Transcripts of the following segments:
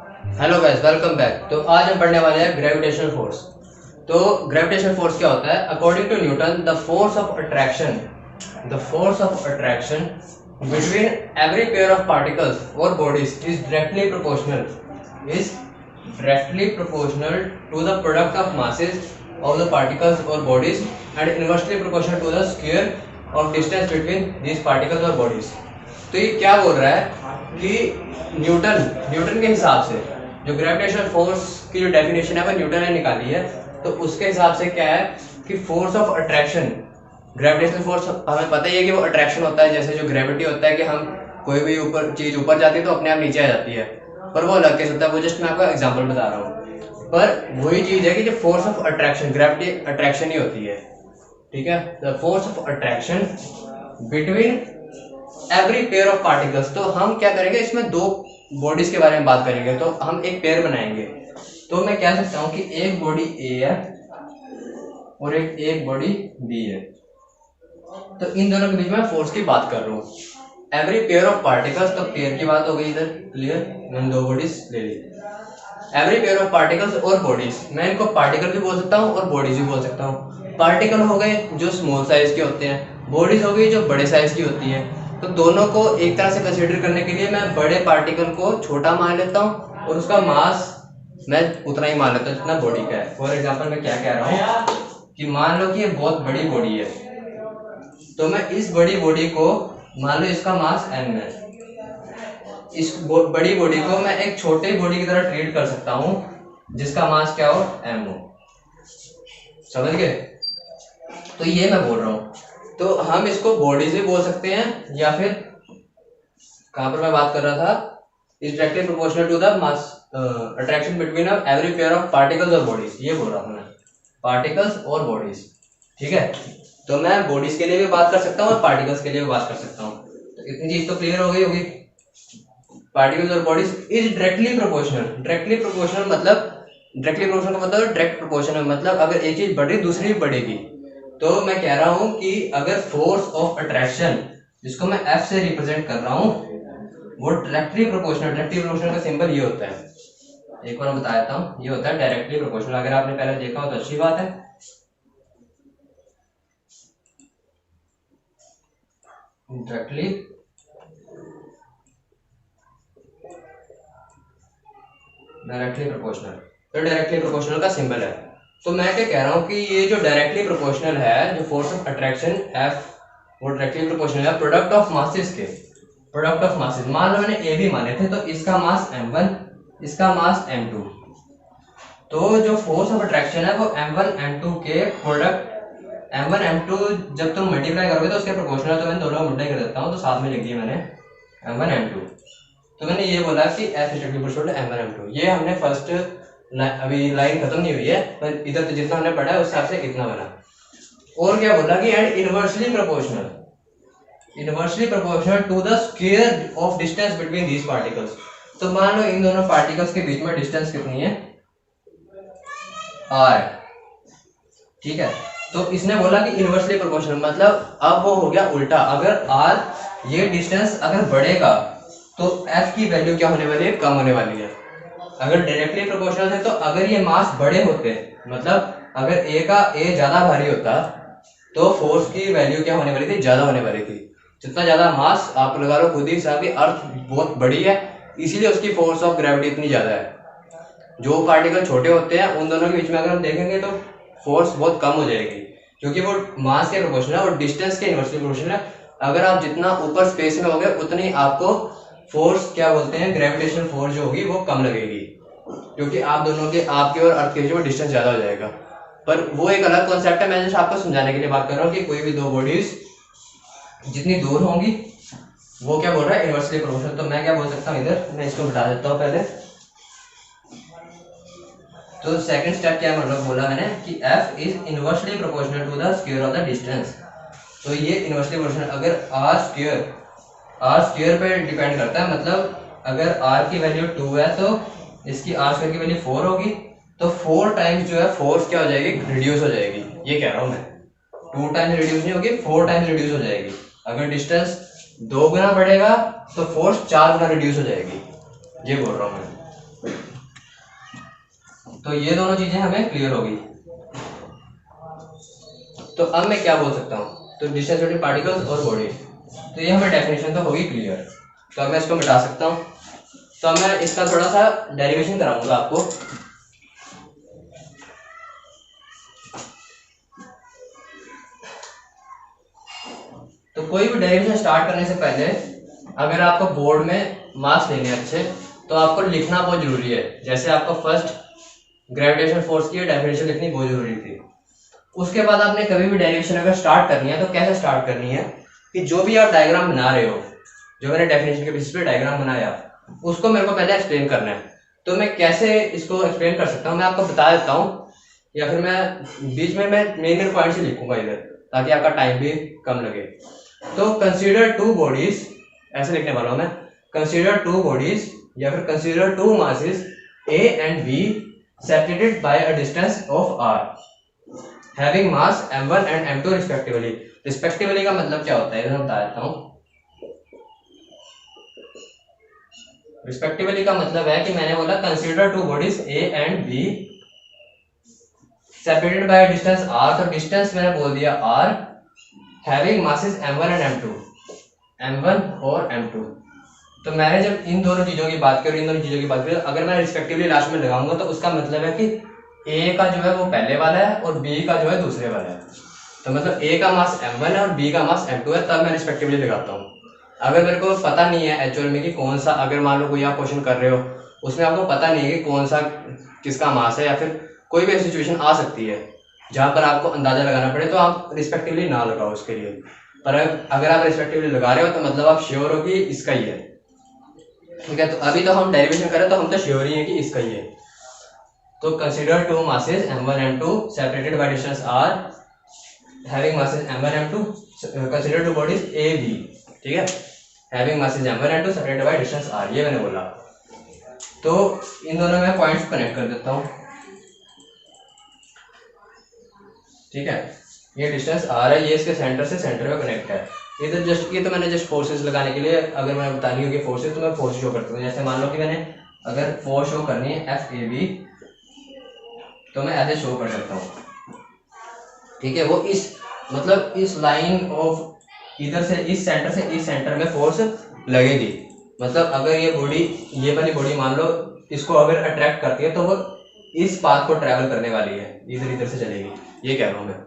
Hello guys, welcome back. तो आज हम पढ़ने वाले हैं ग्रेविटेशनल फोर्स। तो ग्रेविटेशनल फोर्स क्या होता है? According to Newton, the force of attraction between every pair of particles और bodies is directly proportional to the product of masses of the particles और bodies and inversely proportional to the square of distance between these particles और bodies. तो ये क्या बोल रहा है कि न्यूटन के हिसाब से जो ग्रेविटेशनल फोर्स की जो डेफिनेशन है वो न्यूटन ने निकाली है। तो उसके हिसाब से क्या है कि force of attraction, gravitational force हमें पता ही है कि वो अट्रैक्शन होता है। जैसे जो ग्रेविटी होता है कि हम कोई भी ऊपर चीज ऊपर जाती है तो अपने आप नीचे आ जाती है, पर वो अलग केस होता है। वो जस्ट मैं आपको एग्जांपल बता रहा हूँ। पर वही चीज है कि जो force of attraction, gravity attraction ही होती है, ठीक है। The force of attraction between every pair of particles. तो हम क्या करेंगे, इसमें दो बॉडीज के बारे में बात करेंगे। तो हम एक पेयर बनाएंगे। तो मैं कह सकता हूं कि एक बॉडी ए है और एक बॉडी बी है। तो इन दोनों के बीच में फोर्स की बात कर रहा हूं। एवरी पेयर ऑफ पार्टिकल्स, तो पेयर की बात हो गई इधर, क्लियर। मैंने दो बॉडीज ले ली। एवरी पेयर ऑफ पार्टिकल्स और बॉडीज, मैं इनको पार्टिकल भी बोल सकता हूँ और बॉडीज भी बोल सकता हूँ। पार्टिकल हो गए जो स्मॉल साइज के होते हैं, बॉडीज हो गई जो बड़े साइज की होती है। तो दोनों को एक तरह से कंसीडर करने के लिए मैं बड़े पार्टिकल को छोटा मान लेता हूँ और उसका मास मैं उतना ही मान लेता हूँ जितना बॉडी का है। फॉर एग्जांपल मैं क्या कह रहा हूँ कि मान लो कि ये बहुत बड़ी बॉडी है, तो मैं इस बड़ी बॉडी को, मान लो इसका मास m है, इस बड़ी बॉडी को मैं एक छोटी बॉडी की तरह ट्रीट कर सकता हूँ जिसका मास क्या हो, m हो। समझ गए? तो ये मैं बोल रहा हूँ। तो हम इसको बॉडीज भी बोल सकते हैं, या फिर कहां पर मैं बात कर रहा था, is directly proportional to the mass attraction between every pair of particles और बॉडीज। ये बोल रहा हूं मैं, पार्टिकल्स और बॉडीज, ठीक है। तो मैं बॉडीज के लिए भी बात कर सकता हूँ और पार्टिकल्स के लिए भी बात कर सकता हूँ। तो इतनी चीज तो क्लियर हो गई होगी। पार्टिकल्स और bodies is directly proportional. Directly proportional मतलब, डायरेक्टली प्रोपोर्शनल का मतलब डायरेक्ट प्रोपोर्शनल मतलब अगर एक चीज बढ़ी दूसरी भी बढ़ेगी। तो मैं कह रहा हूं कि अगर फोर्स ऑफ अट्रैक्शन, जिसको मैं F से रिप्रेजेंट कर रहा हूं, वो डायरेक्टली प्रोपोर्शनल, डायरेक्टली प्रोपोर्शनल का सिंबल ये होता है। एक बार मैं बता देता हूं, ये होता है डायरेक्टली प्रोपोर्शनल। अगर आपने पहले देखा हो तो अच्छी बात है। डायरेक्टली प्रोपोर्शनल, तो डायरेक्टली प्रोपोर्शनल का सिंबल है। तो मैं क्या कह रहा हूं कि ये जो डायरेक्टली प्रोपोर्शनल है, जो फोर्स ऑफ अट्रैक्शन F, वो डायरेक्टली प्रोपोर्शनल है प्रोडक्ट ऑफ मासेस के। प्रोडक्ट ऑफ मासेस, मान लो मैंने ए बी माने थे, तो इसका मास m1, इसका मास m2। तो जो फोर्स ऑफ अट्रैक्शन है वो m1 m2 के प्रोडक्ट, m1 m2 जब तुम मल्टीप्लाई करोगे तो उसके प्रोपोर्शनल है। तो मैं दोनों मल्टीप्लाई कर देता हूँ, तो साथ में लिख दिया मैंने m1 m2। तो मैंने ये बोला कि F is directly m1 m2। ये हमने फर्स्ट अभी लाइन खत्म नहीं हुई है, पर इधर तो जितना हमने पढ़ा है उस हिसाब से इतना बना। और क्या बोला कि and inversely proportional to the square of distance between these particles. तो मान लो इन दोनों पार्टिकल्स के बीच में डिस्टेंस कितनी है, r, ठीक है। तो इसने बोला कि इनवर्सली प्रोपोर्शनल मतलब अब वो हो गया उल्टा। अगर r ये डिस्टेंस अगर बढ़ेगा तो F की वैल्यू क्या होने वाली है, कम होने वाली है। अगर डायरेक्टली प्रोपोर्शनल है तो अगर ये मास बड़े होते, मतलब अगर A ज्यादा भारी होता तो फोर्स की वैल्यू क्या होने वाली थी, ज्यादा होने वाली थी। जितना ज्यादा मास, आप लगा लो खुद ही हिसाब की, अर्थ बहुत बड़ी है इसीलिए उसकी फोर्स ऑफ ग्रेविटी इतनी ज्यादा है। जो पार्टिकल छोटे होते हैं उन दोनों के बीच में अगर हम देखेंगे तो फोर्स बहुत कम हो जाएगी, क्योंकि वो मास के प्रोपोर्शनल है और डिस्टेंस के इनवर्सली प्रोपोर्शनल है। अगर आप जितना ऊपर स्पेस में होगे उतनी आपको फोर्स, क्या बोलते हैं, ग्रेविटेशनल फोर्स जो होगी वो कम लगेगी, क्योंकि आप दोनों के, आपके और अर्थ के बीच में डिस्टेंस ज्यादा हो जाएगा। पर वो एक अलग कॉन्सेप्ट है, मैं जस्ट आपको समझाने के लिए बात कर रहा हूँ कि कोई भी दो बॉडीज जितनी दूर होंगी वो क्या बोल रहा है, इनवर्सली प्रोपोर्शनल। तो मैं क्या बोल सकता हूँ, इधर मैं इसको बता देता हूँ पहले। तो सेकंड स्टेप क्या मतलब बोला मैंने कि F is inversely proportional to the square of the distance. तो ये इनवर्सली प्रोपोर्शनल, अगर r स्क्वायर पे डिपेंड करता है, मतलब अगर r की वैल्यू 2 है तो इसकी r स्क्वायर की वैल्यू 4 होगी। तो 4 टाइम्स जो है फोर्स क्या हो जाएगी, रिड्यूस हो जाएगी। ये कह रहा हूँ मैं, 2 टाइम्स रिड्यूस नहीं होगी, 4 टाइम्स रिड्यूस हो जाएगी। अगर डिस्टेंस 2 गुना बढ़ेगा तो फोर्स 4 गुना रिड्यूस हो जाएगी। ये बोल रहा हूँ मैं। तो ये दोनों चीजें हमें क्लियर होगी। तो अब मैं क्या बोल सकता हूँ, तो डिस्टेंस बिटवीन पार्टिकल्स और बॉडी, तो ये हमें डेफिनेशन तो होगी क्लियर। तो अब मैं इसको मिटा सकता हूँ। तो अब मैं इसका थोड़ा सा डेरिवेशन कराऊंगा आपको। तो कोई भी डेरिवेशन स्टार्ट करने से पहले अगर आपको बोर्ड में मार्क्स लेने अच्छे, तो आपको लिखना बहुत जरूरी है। जैसे आपको फर्स्ट ग्रेविटेशन फोर्स की डेफिनेशन लिखनी बहुत जरूरी थी। उसके बाद आपने कभी भी डेरिवेशन अगर स्टार्ट करनी है तो कैसे स्टार्ट करनी है कि जो भी आप डायग्राम बना रहे हो, जो मैंने डेफिनेशन के बेसिस पे डायग्राम बनाया, उसको मेरे को पहले एक्सप्लेन करना है। तो मैं कैसे इसको एक्सप्लेन कर सकता हूँ, मैं आपको बता देता हूँ, या फिर मैं बीच में मैं मेन पॉइंट से लिखूंगा इधर, ताकि आपका टाइम भी कम लगे। तो कंसीडर टू बॉडीज, ऐसे लिखने वाला हूं मैं, कंसीडर टू बॉडीज या फिर consider two masses A and B separated by a distance of R having mass m1 and m2 respectively. Respectively का मतलब क्या होता है इधर मैं बता देता हूं। रिस्पेक्टिवली का मतलब है कि मैंने बोला consider two bodies A and B separated by a distance r, तो डिस्टेंस मैंने बोल दिया r, having masses m1 and m2, m1 और m2। तो मैंने जब इन दोनों चीजों की बात करी, इन दोनों चीजों की बात करी, अगर मैं रिस्पेक्टिवली लास्ट में लगाऊंगा तो उसका मतलब है कि a का जो है वो पहले वाला है और b का जो है दूसरे वाला है। तो मतलब a का मास m1 है और b का मास m2 है, तब मैं रिस्पेक्टिवली लगाता हूँ। अगर मेरे को पता नहीं है एक्चुअल में कि कौन सा, अगर मान लो कोई आप क्वेश्चन कर रहे हो उसमें आपको पता नहीं है कि कौन सा किसका मास है, या फिर कोई भी सिचुएशन आ सकती है जहां पर आपको अंदाजा लगाना पड़े, तो आप रिस्पेक्टिवली ना लगाओ उसके लिए। पर अगर आप रिस्पेक्टिवली लगा रहे हो तो मतलब आप श्योर हो कि इसका ही है। ठीक है, तो अभी तो हम डेरिवेशन करें तो हम तो श्योर ही है कि इसका ही है। तो consider two masses m1 m2 separated by distance r having masses m1 m2, consider two bodies a b, ठीक है, having masses m1 m2 separated by distance r, ये मैंने बोला। तो इन दोनों में पॉइंट्स कनेक्ट कर देता हूं। ठीक है, ये डिस्टेंस r है, ये इसके सेंटर से सेंटर में कनेक्ट है। ये तो जस्ट, ये तो मैंने जस्ट फोर्सेस लगाने के लिए, अगर मैंने बतानी होगी फोर्सेस तो मैं फोर्स शो करता हूँ। जैसे मान लो कि मैंने अगर फोर्स शो करनी है FAB, तो मैं ऐसे शो कर सकता हूँ। ठीक है, वो इस मतलब इस लाइन ऑफ इधर से इस सेंटर में फोर्स लगेगी। मतलब अगर ये बॉडी, ये वाली बॉडी मान लो इसको अगर अट्रैक्ट करती है तो वो इस पाथ को ट्रैवल करने वाली है, इधर से चलेगी, ये कह रहा हूँ मैं।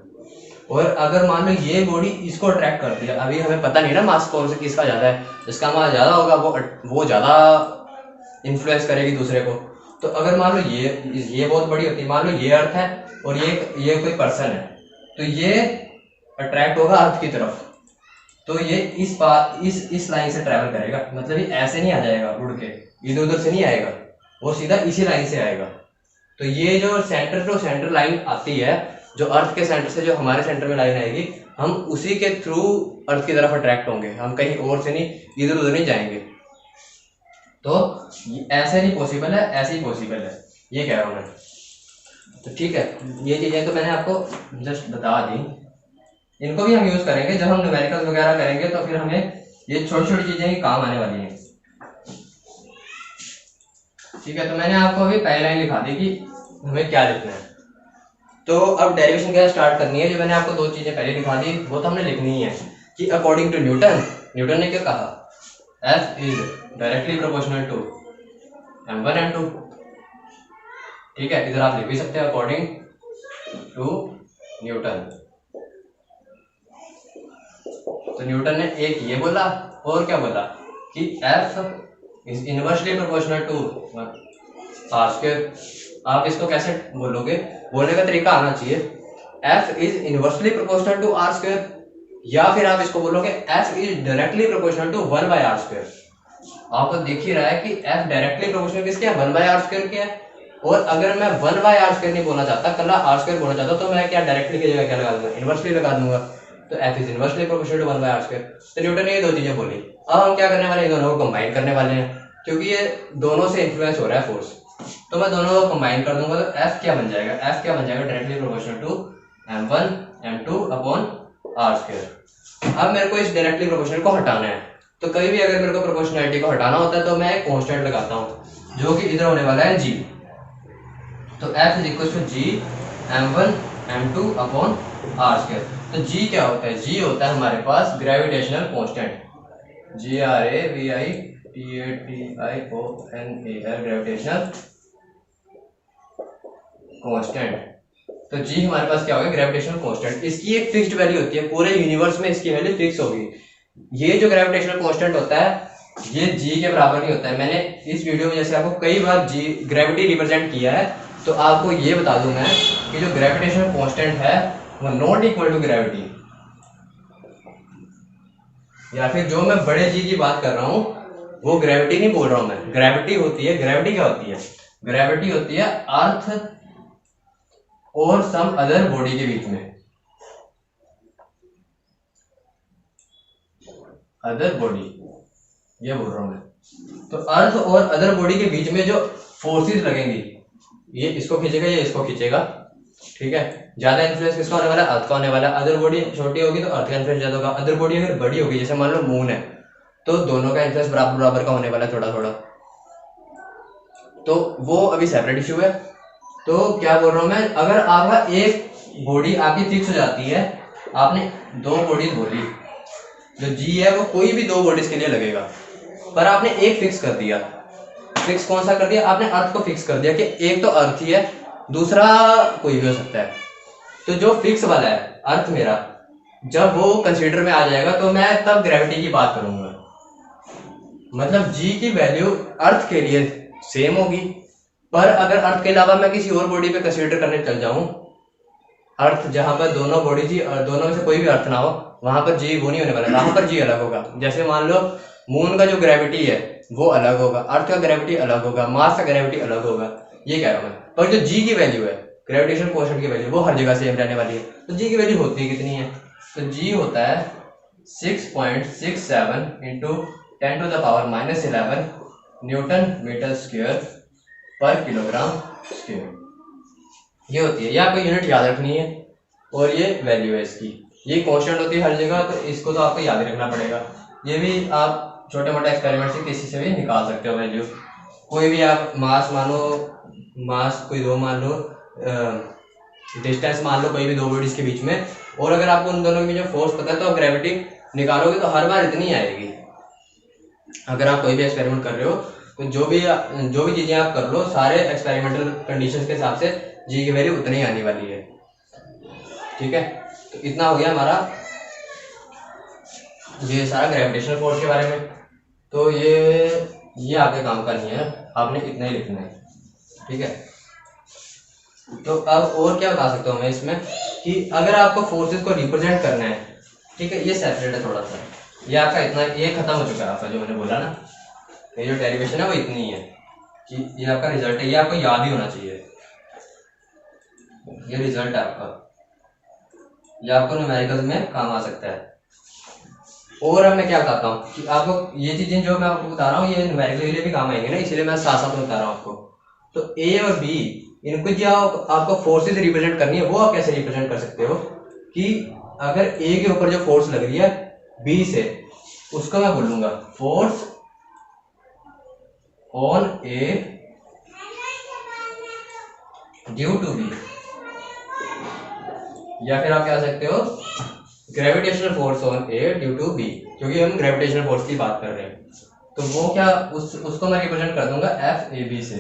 और अगर मान लो ये बॉडी इसको अट्रैक्ट करती है, अभी हमें पता नहीं ना मास कौन से किसका ज्यादा है, जिसका मास ज्यादा होगा वो ज्यादा इन्फ्लुएंस करेगी दूसरे को। तो अगर मान लो ये बहुत बड़ी होती है, मान लो ये अर्थ है और ये कोई पर्सन है, तो ये अट्रैक्ट होगा अर्थ की तरफ, तो ये इस लाइन से ट्रैवल करेगा। मतलब ये ऐसे नहीं आ जाएगा उड़ के, इधर उधर से नहीं आएगा, वो सीधा इसी लाइन से आएगा। तो ये जो सेंटर लाइन आती है, जो अर्थ के सेंटर से जो हमारे सेंटर में लाइन आएगी, हम उसी के थ्रू अर्थ की तरफ अट्रैक्ट होंगे, हम कहीं और से नहीं, इधर उधर नहीं जाएंगे। तो ऐसे नहीं पॉसिबल है, ऐसे ही पॉसिबल है, ये कह रहा हूं मैं। तो ठीक है, ये चीजें तो मैंने आपको जस्ट बता दी, इनको भी हम यूज करेंगे जब हम न्यूमेरिकल्स वगैरह करेंगे, तो फिर हमें ये छोटी छोटी चीजें ही काम आने वाली हैं। ठीक है, तो मैंने आपको अभी पहली लाइन लिखा दी कि हमें क्या लिखना है। तो अब डेरिवेशन क्या स्टार्ट करनी है, जो मैंने आपको दो चीजें पहले लिखा दी वो तो हमने लिखनी ही है कि अकॉर्डिंग टू न्यूटन ने क्या कहा, F is directly proportional to m1 m2। ठीक है, इधर आप लिख भी सकते हैं अकॉर्डिंग टू न्यूटन। तो न्यूटन ने एक ये बोला और क्या बोला कि F is inversely proportional to r²। आप इसको कैसे बोलोगे, बोलने का तरीका आना चाहिए, F is inversely proportional to r², या फिर आप इसको बोलोगे F is directly proportional to 1/r²। आपको दिख ही रहा है कि F डायरेक्टली प्रोपोर्शनल किसके है, 1/r² के है। और अगर मैं 1/r² नहीं बोलना चाहता, कल r² बोलना चाहता, तो मैं क्या डायरेक्टली की जगह क्या लगा दूंगा, इनवर्सली लगा दूंगा। तो F is inversely proportional to 1/r²। तो न्यूटन ने ये दो चीजें बोली। अब हम क्या करने वाले हैं, इन दोनों को कंबाइन करने वाले हैं, क्योंकि ये दोनों से इन्फ्लुएंस हो रहा है फोर्स। तो मैं दोनों को कंबाइन कर दूंगा, तो F क्या बन जाएगा, F क्या बन जाएगा, directly proportional to m1 m2 upon r²। अब मेरे को इस डायरेक्टली प्रोपोर्शनल को हटाना है, तो कभी भी अगर मेरे को प्रोपोर्शनलिटी को हटाना होता है तो मैं एक कांस्टेंट लगाता हूँ जो कि इधर होने वाला है g। तो F is equal to G m1 m2 upon r square. तो G क्या होता है? G होता है हमारे पास gravitational constant, GravitationAL gravitational constant. तो G हमारे पास क्या होगा? Gravitational constant. इसकी एक फिक्स्ड वैल्यू होती है, पूरे यूनिवर्स में इसकी वैल्यू फिक्स होगी। ये जो ग्रेविटेशनल कांस्टेंट होता है ये G के बराबर नहीं होता है। मैंने इस वीडियो में जैसे आपको कई बार G ग्रेविटी रिप्रेजेंट किया है, तो आपको ये बता दूं मैं कि जो ग्रेविटेशनल कांस्टेंट है वो नॉट इक्वल टू ग्रेविटी, या फिर जो मैं बड़े G की बात कर रहा हूँ वो ग्रेविटी नहीं बोल रहा हूं मैं। ग्रेविटी होती है, ग्रेविटी क्या होती है? ग्रेविटी होती है अर्थ और सम अदर बॉडी के बीच में, अदर बॉडी ये बोल रहा हूं मैं। तो अर्थ और अदर बॉडी के बीच में जो फोर्सेस लगेंगी, ये इसको खींचेगा, ये इसको खींचेगा, ठीक है। ज्यादा इन्फ्लुएंस किसका होने वाला है? अर्थ का होने वाला है। अदर बॉडी छोटी होगी तो अर्थ का इन्फ्लुएंस ज्यादा होगा। अदर बॉडी अगर बड़ी होगी, जैसे मान लो मून है, तो दोनों का इन्फ्लुएंस बराबर बराबर का होने वाला है, थोड़ा थोड़ा। तो वो अभी सेपरेट इशू है। तो क्या बोल रहा हूं मैं, अगर आपका एक बॉडी आपकी फिक्स हो जाती है, आपने दो बॉडीज बोली, जो जी है वो कोई भी दो बॉडीज के लिए लगेगा, पर आपने एक फिक्स कर दिया। फिक्स कौन सा कर दिया? आपने अर्थ को फिक्स कर दिया कि एक तो अर्थ ही है, दूसरा कोई भी हो सकता है। तो जो फिक्स वाला है अर्थ मेरा, जब वो कंसीडर में आ जाएगा तो मैं तब ग्रेविटी की बात करूंगा। मतलब जी की वैल्यू अर्थ के लिए सेम होगी, पर अगर अर्थ के अलावा मैं किसी और बॉडी पे कंसीडर करने चल जाऊं, अर्थ जहां पर दोनों बॉडी जी, दोनों में से कोई भी अर्थ ना हो, वहां पर जी वो नहीं होने वाला, वहां पर जी अलग होगा। जैसे मान लो मून का जो ग्रेविटी है वो अलग होगा, अर्थ का ग्रेविटी अलग होगा, मार्स का ग्रेविटी अलग होगा, ये कह रहा हूं मैं। पर जो जी की वैल्यू है, ग्रेविटेशन कांस्टेंट की वैल्यू, वो हर जगह सेम रहने वाली है। तो जी की वैल्यू होती है कितनी है? तो जी होता है 6.67 इंटू 10⁻⁻11 न्यूटन मीटर स्क्वायर पर किलोग्राम स्क्वायर, ये होती है। ये आपको यूनिट याद रखनी है, और ये वैल्यू है इसकी। ये कांस्टेंट होती है हर जगह, तो इसको तो आपको याद रखना पड़ेगा। ये भी आप छोटे मोटे एक्सपेरिमेंट से किसी से भी निकाल सकते हो वैल्यू। कोई भी आप मास मानो, मास कोई दो मान लो, डिस्टेंस मान लो कोई भी दो बॉडीज के बीच में, और अगर आपको उन दोनों में जो फोर्स पता है तो आप ग्रेविटी निकालोगे तो हर बार इतनी आएगी। अगर आप कोई भी एक्सपेरिमेंट कर रहे हो तो जो भी चीजें आप कर लो, सारे एक्सपेरिमेंटल कंडीशंस के हिसाब से जी की वैल्यू उतनी आने वाली है, ठीक है। तो इतना हो गया हमारा ये सारा ग्रेविटेशनल फोर्स के बारे में। तो ये आपके काम का नहीं है, आपने इतना ही लिखना है, ठीक है। तो अब और क्या बता सकता हूँ मैं इसमें, कि अगर आपको फोर्सेस को रिप्रेजेंट करना है, ठीक है, ये सेपरेट है थोड़ा सा, ये आपका इतना, ये खत्म हो चुका है आपका, जो मैंने बोला ना, ये जो डेरिवेशन है वो इतनी है कि ये आपका रिजल्ट है, ये आपको याद ही होना चाहिए। ये रिजल्ट है आपका, ये आपको न्यूमेरिकल में काम आ सकता है। और अब मैं क्या बताता हूँ कि आपको ये चीजें जो मैं आपको बता रहा हूँ ये न्यूमेरिकल के लिए भी काम आएंगे ना, इसलिए मैं साथ साथ में बता रहा हूँ आपको। तो ए और बी, इनको जो आपको फोर्सेस रिप्रेजेंट करनी है, वो आप कैसे रिप्रेजेंट कर सकते हो कि अगर ए के ऊपर जो फोर्स लग रही है बी से, उसको मैं बोलूंगा force on A due to B, या फिर आप क्या सकते हो gravitational force on A due to B, क्योंकि हम ग्रेविटेशनल फोर्स की बात कर रहे हैं। तो वो क्या, उसको मैं रिप्रेजेंट कर दूंगा एफ ए बी से,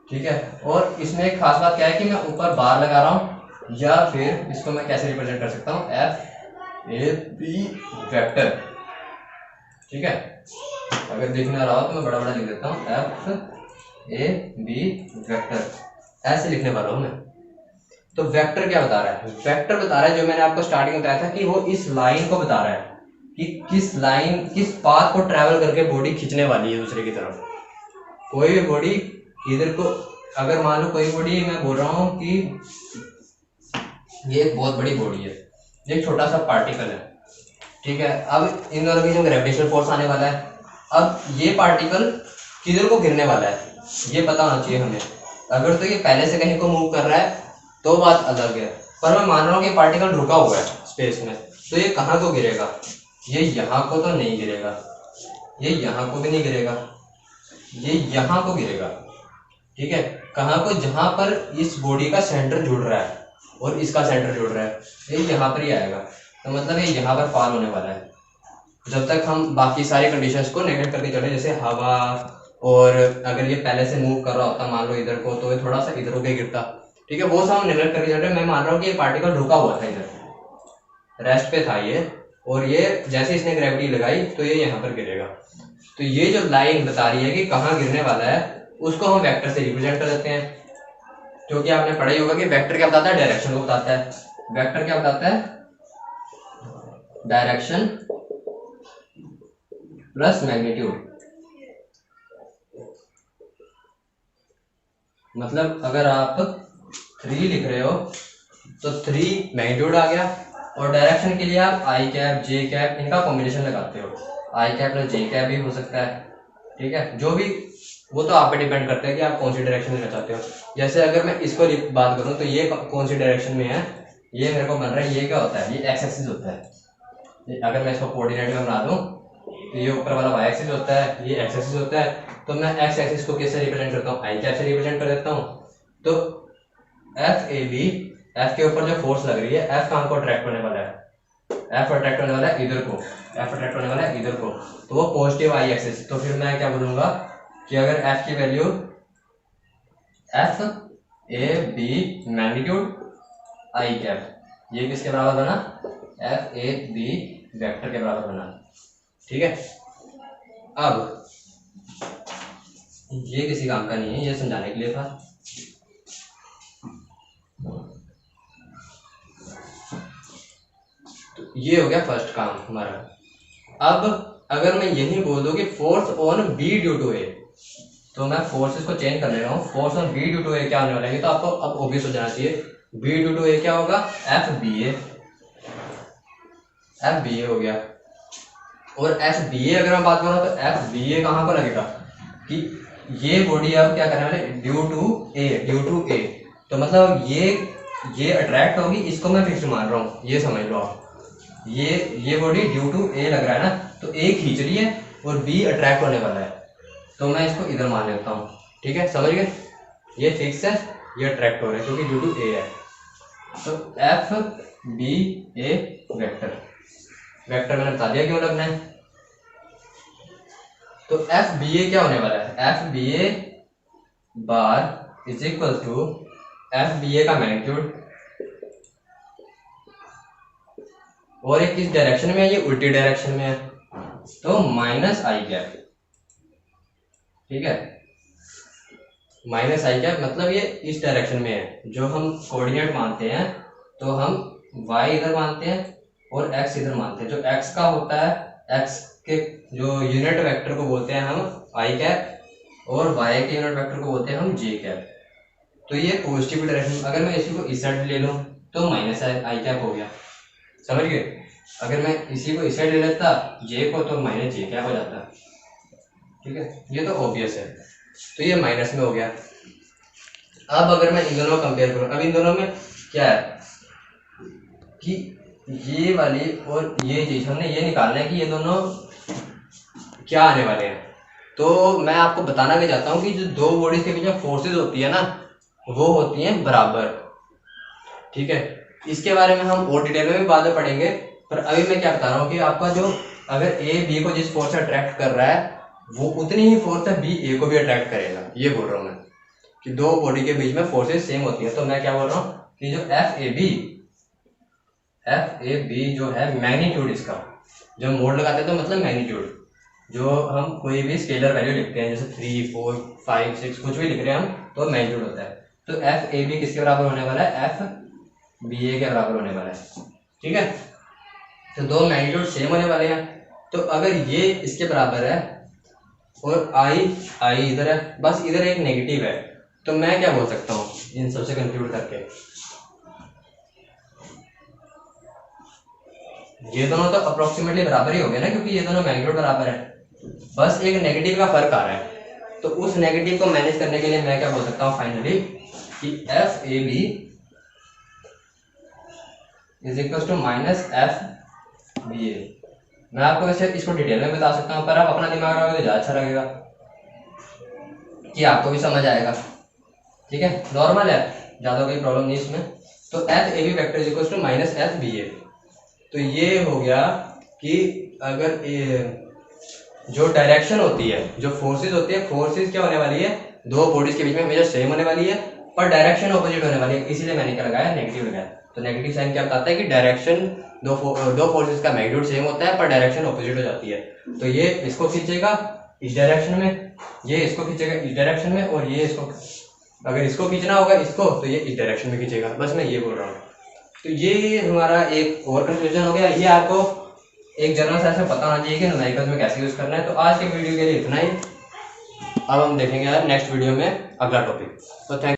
ठीक है। और इसमें एक खास बात क्या है कि मैं ऊपर बार लगा रहा हूँ, या फिर इसको मैं कैसे रिप्रेजेंट कर सकता हूँ, एफ ए बी वेक्टर, ठीक है। अगर देखने रहा हो तो मैं बड़ा बड़ा लिख देता हूँ, एफ ए बी वेक्टर, ऐसे लिखने वाला हूँ मैं। तो वेक्टर क्या बता रहा है? वेक्टर बता रहा है, जो मैंने आपको स्टार्टिंग में बताया था कि वो इस लाइन को बता रहा है कि किस पाथ को ट्रैवल करके बॉडी खींचने वाली है दूसरे की तरफ। कोई भी बॉडी इधर को, अगर मान लो कोई बॉडी, मैं बोल रहा हूँ कि ये एक बहुत बड़ी बॉडी है, ये एक छोटा सा पार्टिकल है, ठीक है। अब इन दोनों की जो ग्रेविटेशनल फोर्स आने वाला है, अब ये पार्टिकल किधर को गिरने वाला है ये पता होना चाहिए हमें। अगर तो ये पहले से कहीं को मूव कर रहा है तो बात अलग है, पर मैं मान रहा हूँ कि पार्टिकल रुका हुआ है स्पेस में, तो ये कहाँ को गिरेगा? ये यहाँ को तो नहीं गिरेगा, ये यहाँ को भी नहीं गिरेगा, ये यहाँ को गिरेगा, ठीक है। कहाँ को, जहाँ पर इस बॉडी का सेंटर जुड़ रहा है और इसका सेंटर जुड़ रहा है, ये यहाँ पर ही आएगा। तो मतलब ये यहाँ पर फॉल होने वाला है जब तक हम बाकी सारी कंडीशंस को नेगलेक्ट करके चले, जैसे हवा, और अगर ये पहले से मूव कर रहा होता मान लो इधर को, तो ये थोड़ा सा इधर होके गिरता, ठीक है, वो सब हम नेगलेक्ट करके चल रहे हैं। मैं मान रहा हूँ कि ये पार्टिकल रुका हुआ था, इधर रेस्ट पे था ये, और ये जैसे इसने ग्रेविटी लगाई तो ये यहाँ पर गिरेगा। तो ये जो लाइन बता रही है कि कहाँ गिरने वाला है, उसको हम वेक्टर से रिप्रेजेंट कर देते हैं, क्योंकि आपने पढ़ा ही होगा कि वेक्टर क्या बताता है, डायरेक्शन को बताता है। वेक्टर क्या बताता है, डायरेक्शन प्लस मैग्नीट्यूड। मतलब अगर आप 3 लिख रहे हो तो 3 मैग्नीट्यूड आ गया, और डायरेक्शन के लिए आप आई कैप जे कैप इनका कॉम्बिनेशन लगाते हो, आई कैप प्लस जे कैप भी हो सकता है, ठीक है, जो भी, वो तो आप पे डिपेंड करता है कि आप कौन सी डायरेक्शन में चाहते हो। जैसे अगर मैं इसको बात करूं तो ये कौन सी डायरेक्शन में है, ये मेरे को बन रहा है, ये क्या होता है, ये एक्स एक्सिस होता है। अगर मैं इसको कोऑर्डिनेट में बना दूं तो ये ऊपर वाला वाई एक्सिस होता है, ये एक्स एक्सिस होता है, तो मैं एक्स एक्सिस को किससे रिप्रेजेंट करता हूँ, आई कैप से रिप्रेजेंट कर देता हूँ। तो एफ ए बी, एफ के ऊपर जो फोर्स लग रही है, एफ कहाँ को अट्रैक्ट होने वाला है, एफ अट्रैक्ट होने वाला है इधर को, एफ अट्रैक्ट होने वाला है इधर को, तो वो पॉजिटिव आई एक्सिस। तो फिर मैं क्या बोलूंगा कि अगर एफ की value F A B magnitude I cap, ये किसके बराबर बना, एफ ए बी वेक्टर के बराबर बना, ठीक है। अब ये किसी काम का नहीं है, ये समझाने के लिए था। तो ये हो गया फर्स्ट काम हमारा। अब अगर मैं यही बोल दूं कि force on B due to A, तो मैं फोर्सेस को चेंज कर ले रहा हूँ, force on B due to A क्या होने वाला है, तो आपको अब ऑब्वियस हो जाना चाहिए, बी ड्यू टू ए क्या होगा, एफ बी ए, एफ बी ए हो गया। और एफ बी ए अगर मैं बात करूँ तो एफ बी ए कहाँ को लगेगा कि ये बॉडी अब क्या करने वाले, due to A, due to A, तो मतलब ये अट्रैक्ट होगी, इसको मैं फिक्स मान रहा हूँ, ये समझ लो आप, ये बॉडी ड्यू टू ए लग रहा है ना, तो ए खींच रही है और बी अट्रैक्ट होने वाला है, तो मैं इसको इधर मान लेता हूँ, ठीक है, समझ गए, ये फिक्स है, ये अट्रैक्ट हो रहा है क्योंकि ड्यू टू ए है। तो एफ बी ए वेक्टर, वेक्टर मैंने बता दिया क्यों लगना है। तो एफ बी ए क्या होने वाला है, F B A bar is equal to F B A का मैग्नीट्यूड, और एक किस डायरेक्शन में है, ये उल्टी डायरेक्शन में है, तो माइनस आई कैप, ठीक है, माइनस आई कैप, मतलब ये इस डायरेक्शन में है, जो हम कोऑर्डिनेट मानते हैं, तो हम y इधर मानते हैं और x इधर मानते हैं। जो x का होता है, x के जो यूनिट वेक्टर को बोलते हैं हम आई कैप, और y के यूनिट वेक्टर को बोलते हैं हम जे कैप। तो ये पॉजिटिव डायरेक्शन, अगर मैं इसी को इस साइड ले लूँ तो माइनस आई कैप हो गया, समझ गए। अगर मैं इसी को इस साइड ले लेता जे को, तो माइनस जे कैप हो जाता, ठीक है, ये तो ऑब्वियस है। तो ये माइनस में हो गया। अब अगर मैं इन दोनों कंपेयर करूँ, अब इन दोनों में क्या है कि ये वाली और ये चीज हमने ये निकालना है कि ये दोनों क्या आने वाले हैं। तो मैं आपको बताना भी चाहता हूँ कि जो दो बॉडीज के बीच में फोर्सेज होती है ना, वो होती हैं बराबर, ठीक है। इसके बारे में हम और डिटेल में भी बाद में पढ़ेंगे, पर अभी मैं क्या बता रहा हूँ कि आपका जो अगर ए बी को जिस फोर्स से अट्रैक्ट कर रहा है, वो उतनी ही फोर्स है बी ए को भी अट्रैक्ट करेगा। ये बोल रहा हूँ मैं कि दो बॉडी के बीच में फोर्सेस सेम होती है। तो मैं क्या बोल रहा हूँ कि जो एफ ए बी जो है मैग्नीट्यूड, इसका जब मोड लगाते हैं तो मतलब मैग्नीट्यूड, जो हम कोई भी स्केलर वैल्यू लिखते हैं, जैसे 3, 4, 5, 6 कुछ भी लिख रहे हैं हम, तो मैग्नीट्यूड होता है। तो एफ ए बी किसके बराबर होने वाला है, एफ बी ए के बराबर होने वाला है, ठीक है। तो दो मैग्नीट्यूड सेम होने वाले हैं। तो अगर ये इसके बराबर है और आई इधर है, बस इधर एक नेगेटिव है, तो मैं क्या बोल सकता हूँ इन सबसे कंक्लूड करके, ये दोनों तो अप्रोक्सीमेटली बराबर ही हो गए ना, क्योंकि ये दोनों मैग्नीट्यूड बराबर है, बस एक नेगेटिव का फर्क आ रहा है। तो उस नेगेटिव को मैनेज करने के लिए मैं क्या बोल सकता हूँ फाइनली कि F A B is equal to minus F B A. मैं आपको वैसे इसको डिटेल में बता सकता हूँ, पर आप अपना दिमाग लगाओगे तो ज़्यादा अच्छा लगेगा कि आपको भी समझ आएगा। ठीक है, नॉर्मल है, ज़्यादा कोई प्रॉब्लम नहीं इसमें। तो F A B vector is equal to minus F B A. तो ये हो गया कि अगर जो डायरेक्शन होती है, जो फोर्सेज होती है, फोर्सेज क्या होने वाली है, दो बॉडीज के बीच में हमेशा सेम होने वाली है, पर डायरेक्शन ऑपोजिट होने वाली है, इसीलिए मैंने क्या लगाया, नेगेटिव लगाया। तो नेगेटिव साइन क्या बताता है कि डायरेक्शन दो फोर्सेज का मैग्नीट्यूड सेम होता है पर डायरेक्शन ऑपोजिट हो जाती है। तो ये इसको खींचेगा इस डायरेक्शन में, ये इसको खींचेगा इस डायरेक्शन में, और ये इसको, अगर इसको खींचना होगा इसको तो ये इस डायरेक्शन में खींचेगा। बस मैं ये बोल रहा हूँ। तो ये हमारा एक और कंफ्यूजन हो गया। ये आपको एक जनरल सेंस में पता होना चाहिए कि न्यूमेरिकल्स में कैसे यूज करना है। तो आज के वीडियो के लिए इतना ही। अब हम देखेंगे यार नेक्स्ट वीडियो में अगला टॉपिक। तो थैंक